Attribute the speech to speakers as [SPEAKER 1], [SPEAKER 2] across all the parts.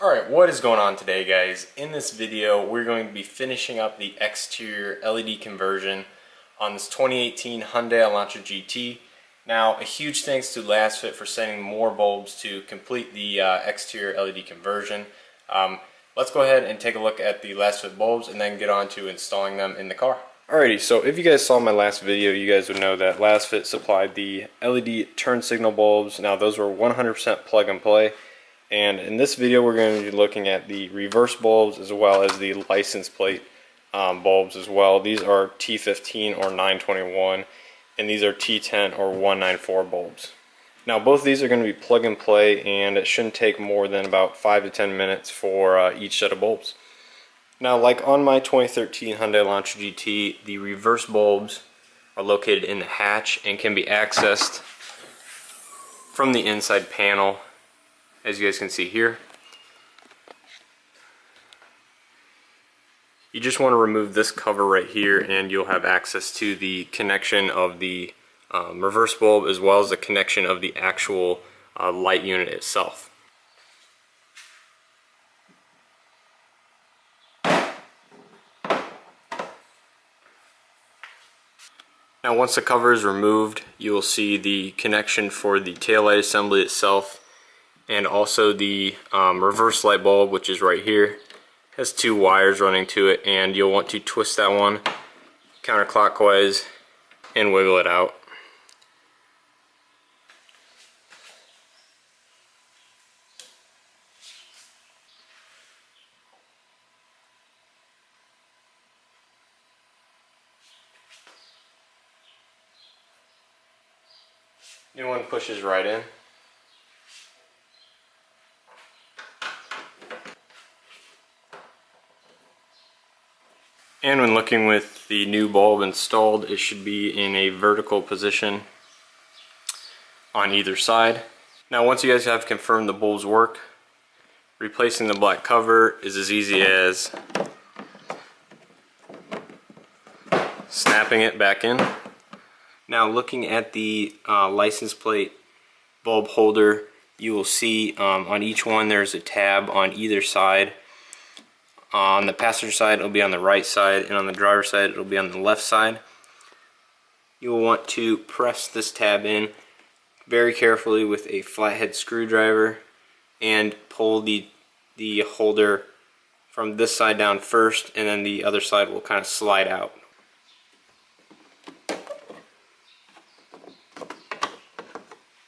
[SPEAKER 1] Alright, what is going on today, guys? In this video, we're going to be finishing up the exterior LED conversion on this 2018 Hyundai Elantra GT. Now, a huge thanks to LastFit for sending more bulbs to complete the exterior LED conversion. Let's go ahead and take a look at the LastFit bulbs and then get on to installing them in the car. Alrighty, so if you guys saw my last video, you guys would know that LastFit supplied the LED turn signal bulbs. Now, those were 100% plug and play. And in this video, we're going to be looking at the reverse bulbs as well as the license plate bulbs as well. These are T15 or 921, and these are T10 or 194 bulbs. Now, both of these are going to be plug and play, and it shouldn't take more than about 5 to 10 minutes for each set of bulbs. Now, like on my 2013 Hyundai Elantra GT, the reverse bulbs are located in the hatch and can be accessed from the inside panel, as you guys can see here. You just want to remove this cover right here and you'll have access to the connection of the reverse bulb as well as the connection of the actual light unit itself. Now, once the cover is removed, you will see the connection for the taillight assembly itself, and also the reverse light bulb, which is right here. It has 2 wires running to it, and you'll want to twist that one counterclockwise and wiggle it out. New one pushes right in. And when looking with the new bulb installed, it should be in a vertical position on either side. Now, once you guys have confirmed the bulbs work, replacing the black cover is as easy as snapping it back in. Now, looking at the license plate bulb holder, you will see on each one there's a tab on either side. On the passenger side, it'll be on the right side, and on the driver's side, it'll be on the left side. You will want to press this tab in very carefully with a flathead screwdriver and pull the holder from this side down first, and then the other side will kind of slide out.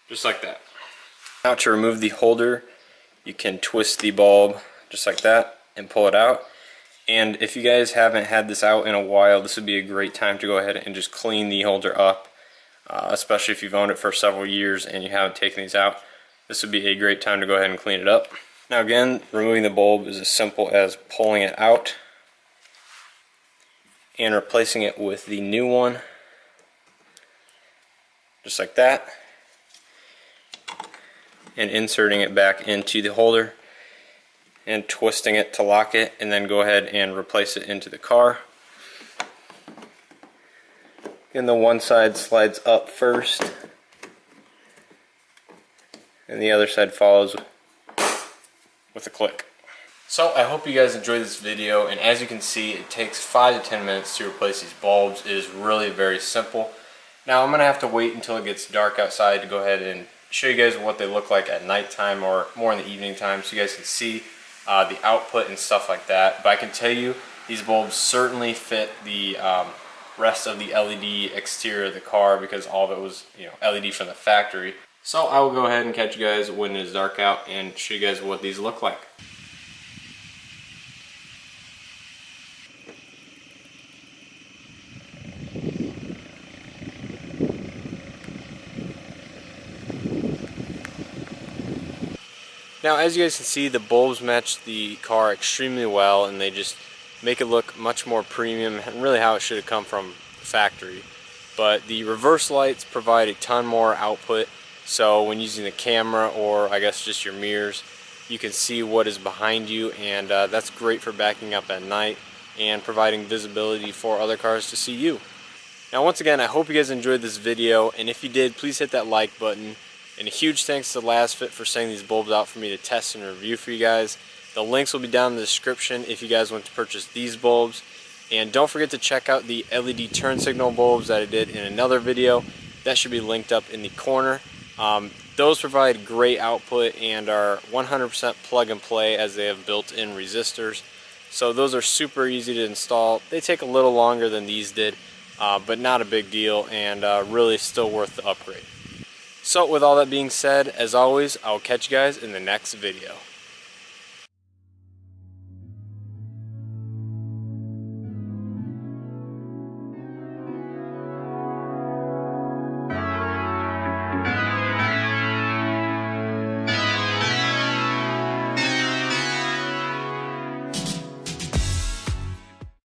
[SPEAKER 1] Just like that. Now, to remove the holder, you can twist the bulb just like that and pull it out. And if you guys haven't had this out in a while, this would be a great time to go ahead and just clean the holder up, especially if you've owned it for several years and you haven't taken these out. This would be a great time to go ahead and clean it up. Now, again, removing the bulb is as simple as pulling it out and replacing it with the new one, just like that, and inserting it back into the holder and twisting it to lock it, and then go ahead and replace it into the car. And the one side slides up first and the other side follows with a click. So I hope you guys enjoyed this video, and as you can see, it takes 5 to 10 minutes to replace these bulbs. It is really very simple. Now, I'm gonna have to wait until it gets dark outside to go ahead and show you guys what they look like at nighttime or more in the evening time, so you guys can see the output and stuff like that. But I can tell you, these bulbs certainly fit the rest of the LED exterior of the car, because all of it was, LED from the factory. So I will go ahead and catch you guys when it is dark out and show you guys what these look like. Now, as you guys can see, the bulbs match the car extremely well, and they just make it look much more premium, and really how it should have come from the factory. But the reverse lights provide a ton more output, so when using the camera, or I guess just your mirrors, you can see what is behind you, and that's great for backing up at night and providing visibility for other cars to see you. Now, once again, I hope you guys enjoyed this video, and if you did, please hit that like button. And a huge thanks to LastFit for sending these bulbs out for me to test and review for you guys. The links will be down in the description if you guys want to purchase these bulbs. And don't forget to check out the LED turn signal bulbs that I did in another video. That should be linked up in the corner. Those provide great output and are 100% plug and play, as they have built-in resistors. So those are super easy to install. They take a little longer than these did, but not a big deal, and really still worth the upgrade. So with all that being said, as always, I'll catch you guys in the next video.